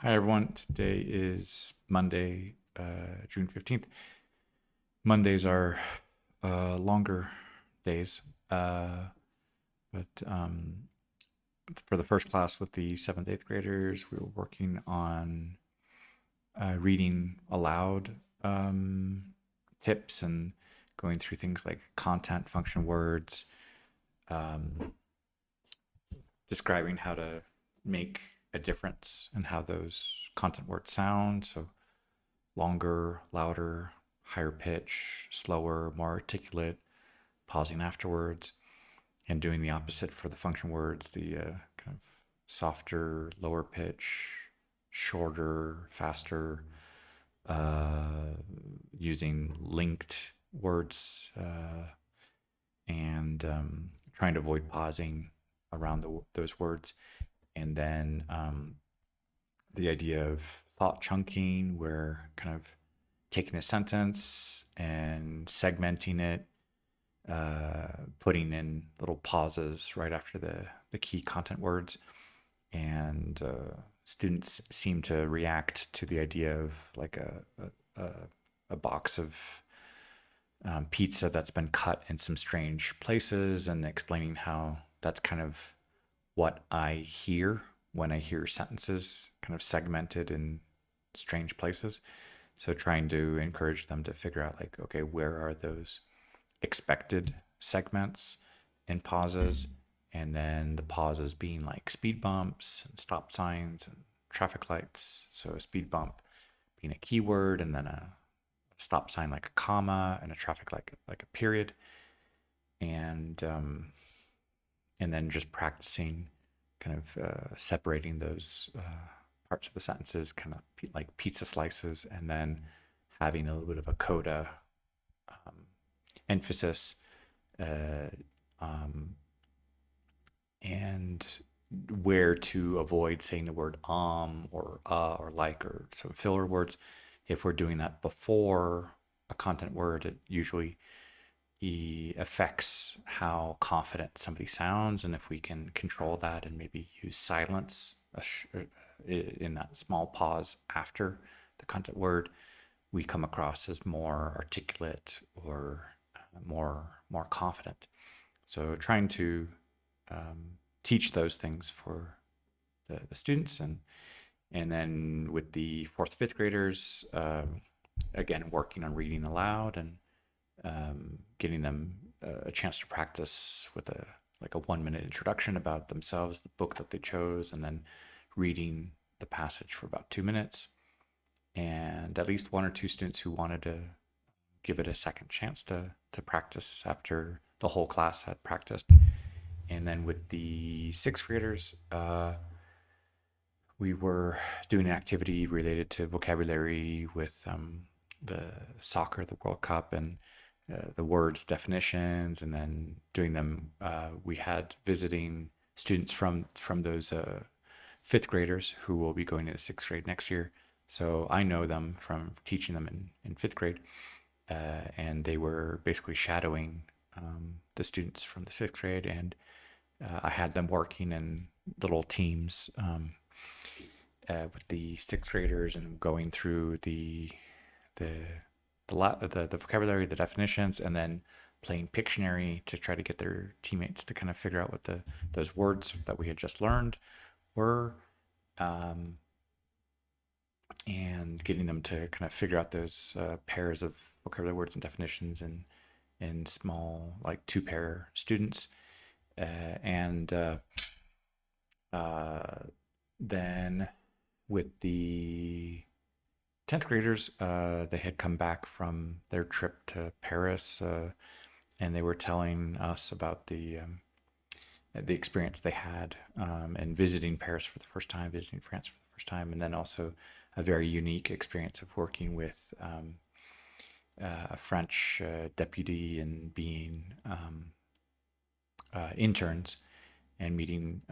Hi, everyone. Today is Monday, June 15th. Mondays are longer days, but for the first class with the 7th, 8th graders, we were working on reading aloud tips and going through things like content function words, um, describing how to make a difference and how those content words sound. So longer, louder, higher pitch, slower, more articulate, pausing afterwards, and doing the opposite for the function words, the kind of softer, lower pitch, shorter, faster, uh, using linked words and trying to avoid pausing around those words. And then the idea of thought chunking, where kind of taking a sentence and segmenting it, putting in little pauses right after the key content words. And students seem to react to the idea of like a, a box of pizza that's been cut in some strange places, and explaining how that's kind of what I hear when I hear sentences kind of segmented in strange places. So trying to encourage them to figure out like, okay, where are those expected segments and pauses? And then the pauses being like speed bumps and stop signs and traffic lights. So a speed bump being a keyword, and then a stop sign like a comma, and a traffic like a period. And then just practicing kind of separating those parts of the sentences, kind of like pizza slices, and then having a little bit of a coda um, emphasis, uh, um, and where to avoid saying the word or like or some filler words. If we're doing that before a content word, it usually affects how confident somebody sounds. And if we can control that and maybe use silence in that small pause after the content word, we come across as more articulate or more confident. So trying to teach those things for the students, and then with the fourth, fifth graders, again working on reading aloud and getting them a chance to practice with a like a 1 minute introduction about themselves, the book that they chose, and then reading the passage for about 2 minutes. And at least one or two students who wanted to give it a second chance to practice after the whole class had practiced. And then with the sixth graders, we were doing an activity related to vocabulary with the soccer, the World Cup, and the words definitions, and then doing them. We had visiting students from those fifth graders who will be going into sixth grade next year. So I know them from teaching them in fifth grade, and they were basically shadowing the students from the sixth grade, and I had them working in little teams with the sixth graders and going through the the vocabulary, the definitions, and then playing Pictionary to try to get their teammates to kind of figure out what those words that we had just learned were, um, and getting them to kind of figure out those pairs of vocabulary words and definitions in small like two pair students, and then with the 10th graders, they had come back from their trip to Paris, and they were telling us about the experience they had, and visiting Paris for the first time, visiting France for the first time, and then also a very unique experience of working with a French deputy and being interns and meeting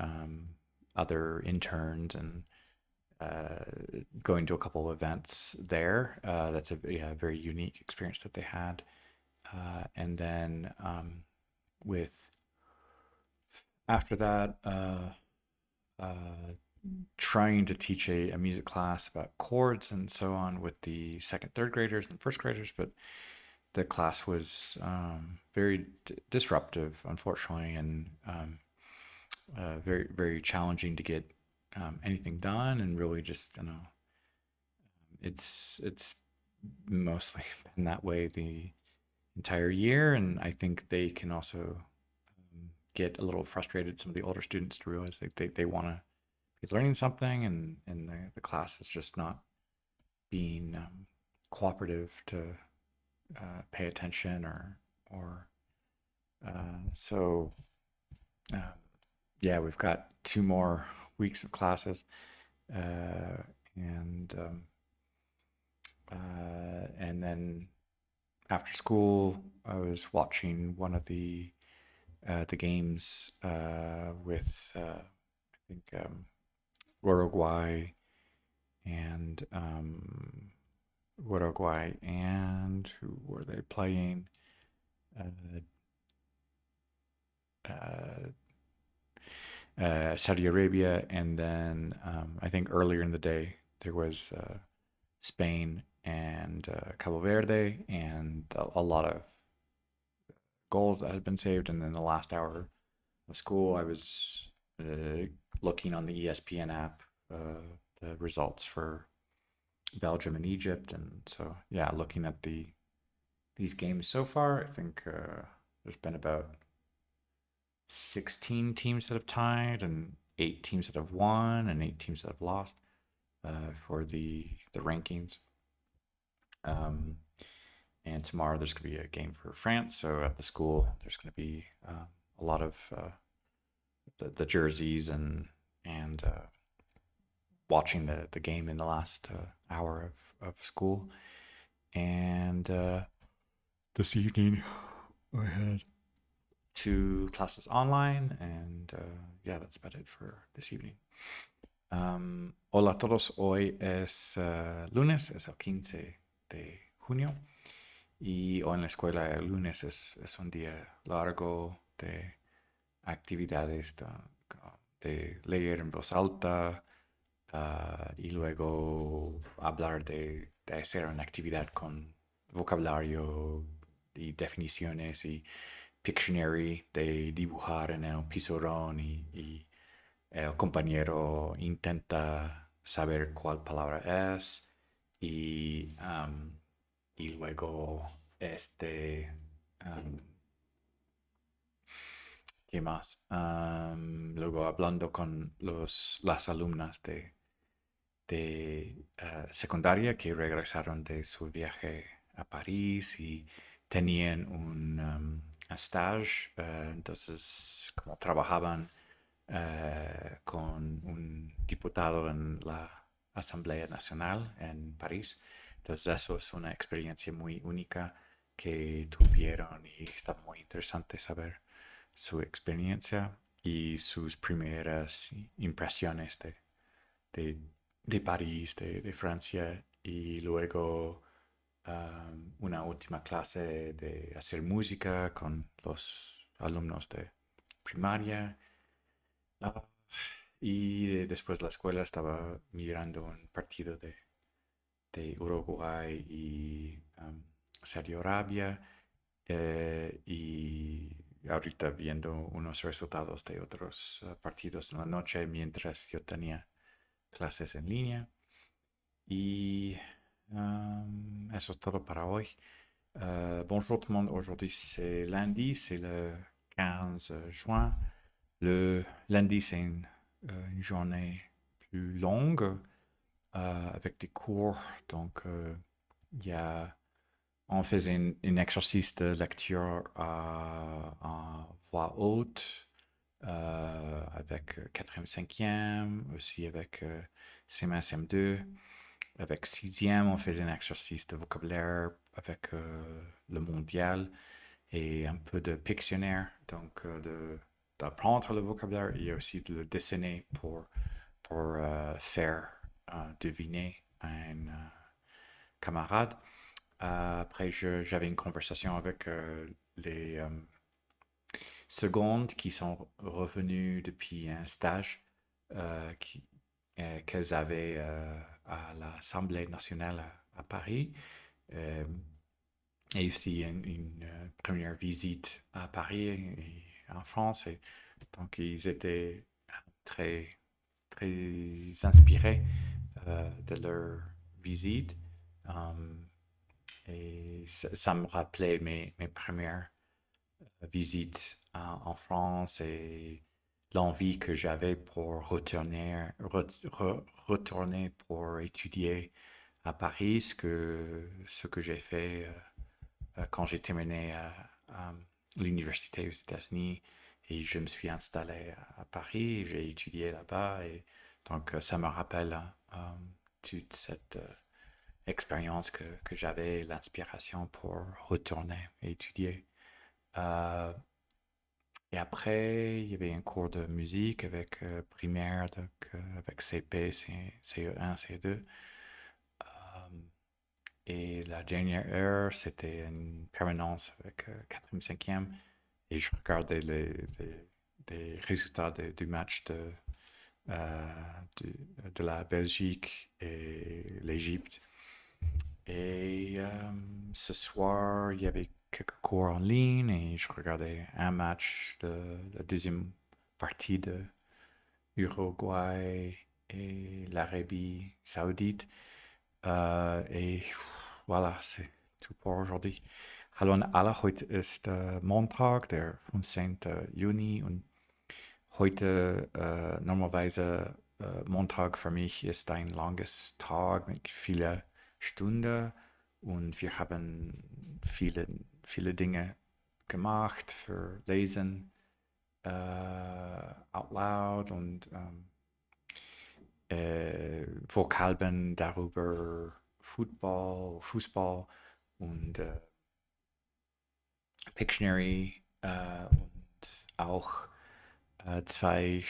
other interns and going to a couple of events there. That's a very unique experience that they had. And then with after that, trying to teach a music class about chords and so on with the second, third graders and first graders, but the class was very disruptive, unfortunately, and very, very challenging to get anything done. And really, just it's mostly been that way the entire year. And I think they can also get a little frustrated. Some of the older students to realize they want to be learning something, and the class is just not being cooperative to pay attention or so uh, yeah, we've got 2 more weeks of classes, uh, and then after school I was watching one of the games with I think Uruguay and who were they playing? Uh, uh, Saudi Arabia, and then I think earlier in the day there was Spain and Cabo Verde, and a lot of goals that had been saved. And then the last hour of school, I was uh, looking on the ESPN app the results for Belgium and Egypt, and so yeah, looking at these games so far, I think there's been about 16 teams that have tied and 8 teams that have won and 8 teams that have lost for the rankings. Um, and tomorrow there's going to be a game for France. So at the school, there's going to be a lot of the jerseys and watching the game in the last hour of school. And this evening, I had 2 classes online, and yeah, that's about it for this evening. Hola a todos, hoy es lunes, es el 15 de junio, y hoy en la escuela el lunes es un día largo de actividades de leer en voz alta, y luego hablar de hacer una actividad con vocabulario y definiciones y Pictionary, de dibujar en el pizarrón, y el compañero intenta saber cuál palabra es, y, y luego um, ¿qué más? Luego hablando con las alumnas de secundaria que regresaron de su viaje a París y tenían un stage, entonces como trabajaban con un diputado en la Asamblea Nacional en París. Entonces eso es una experiencia muy única que tuvieron, y está muy interesante saber su experiencia y sus primeras impresiones de, de París, de Francia, y luego una última clase de hacer música con los alumnos de primaria. Ah, y después de la escuela estaba mirando un partido de Uruguay y Saudi Arabia, y ahorita viendo unos resultados de otros partidos en la noche mientras yo tenía clases en línea. Y eso es todo para hoy. Bonjour tout le monde, aujourd'hui c'est lundi, c'est le 15 juin. Le lundi, c'est une journée plus longue avec des cours. Donc, il y a, on faisait un exercice de lecture en voix haute avec 4e, 5e, aussi avec CM1, CM2. Avec 6e, on faisait un exercice de vocabulaire avec le mondial et un peu de Pictionnaire, donc d'apprendre le vocabulaire et aussi de le dessiner pour faire deviner un camarade. Après, j'avais une conversation avec les secondes qui sont revenus depuis un stage, qu'ils avaient à l'Assemblée nationale à Paris. Euh, et aussi une première visite à Paris et en France. Et donc, ils étaient très, très inspirés de leur visite. Um, et ça me rappelait mes premières visites en France et l'envie que j'avais pour retourner pour étudier à Paris, ce que j'ai fait quand j'ai terminé à l'université aux États-Unis et je me suis installé à Paris, j'ai étudié là-bas et donc ça me rappelle toute cette expérience que j'avais, l'inspiration pour retourner et étudier. Euh, et après, il y avait un cours de musique avec primaire, donc, avec CP, CE1, CE2. Et la dernière heure, c'était une permanence avec 4e, 5e. Et je regardais les résultats du match euh, de, de la Belgique et l'Égypte. Et ce soir, il y avait quelques cours en ligne et je regardais un match de la deuxième partie de Uruguay et l'Arabie Saoudite. Et voilà, c'est tout pour aujourd'hui. Hallo an alle, heute ist Montag, der 15. Juni und heute normalerweise Montag für mich ist ein langes Tag mit vielen Stunden und wir haben viele Dinge gemacht für Lesen out loud und Vokabeln darüber Fußball und Pictionary und auch zwei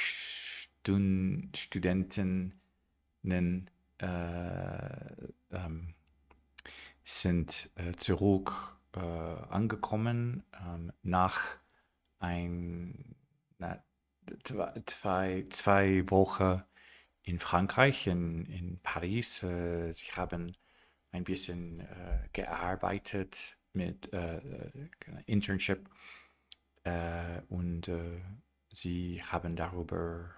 Studentinnen sind zurück angekommen nach zwei Wochen in Frankreich, in Paris. Sie haben ein bisschen gearbeitet mit Internship und sie haben darüber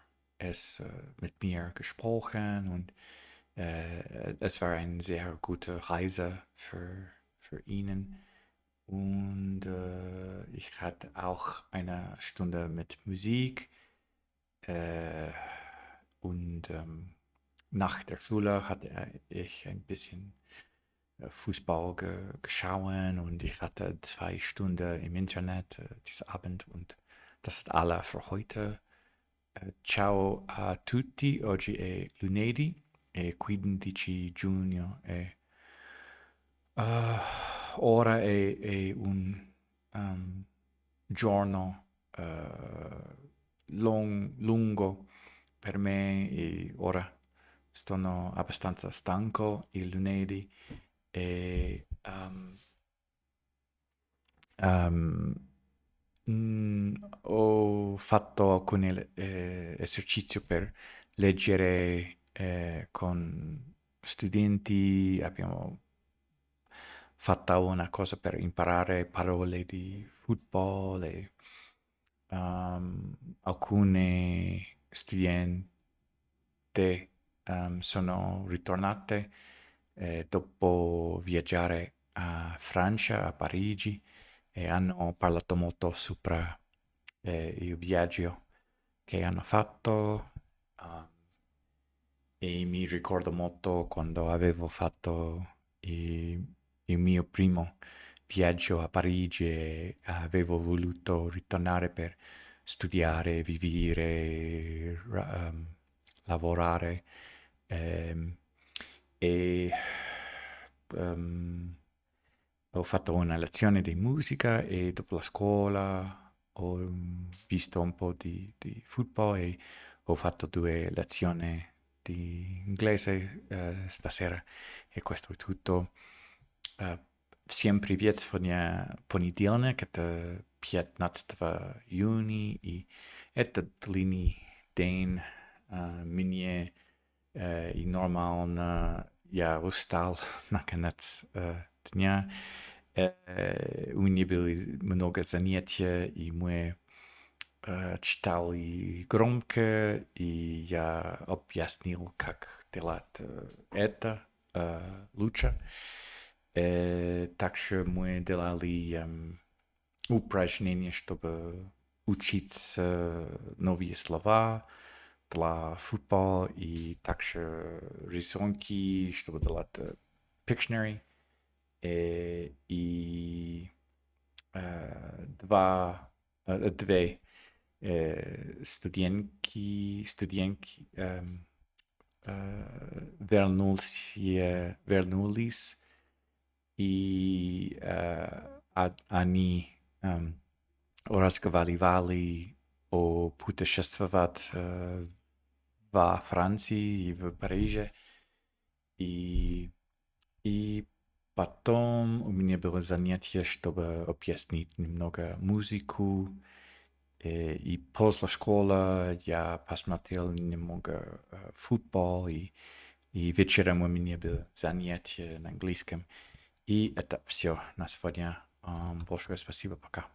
mit mir gesprochen und es war eine sehr gute Reise für ihnen. Und ich hatte auch eine Stunde mit Musik und nach der Schule hatte ich ein bisschen Fußball geschaut und ich hatte 2 Stunden im Internet diesen Abend und das ist alles für heute. Ciao a tutti, oggi è lunedì e 15 giugno e ora è un giorno lungo per me e ora sono abbastanza stanco il lunedì e ho fatto alcuni esercizi per leggere con studenti, abbiamo fatto una cosa per imparare parole di football e alcune studenti sono ritornate dopo viaggiare a Francia, a Parigi, e hanno parlato molto sopra il viaggio che hanno fatto. E mi ricordo molto quando avevo fatto il mio primo viaggio a Parigi e avevo voluto ritornare per studiare, vivere, lavorare e ho fatto una lezione di musica e dopo la scuola ho visto un po' di football e ho fatto 2 lezioni di inglese stasera e questo è tutto. Всем привет! Сегодня понедельник, это 15 июня, и это длинный день. Мне И нормально я устал на конец дня. У меня были много занятий, и мы читали громко, и я объяснил, как делать это лучше. Также мы делали упражнения, чтобы учиться новые слова для футбола, и также рисунки, чтобы делать Pictionary. И две студентки вернулись, и они разговаривали о путешествовать во Франции и в Париже. И потом у меня было занятие, чтобы объяснить немного музыку. И после школы я посмотрел немного футбол, и вечером у меня было занятие на английском. И это все на сегодня. Большое спасибо, пока.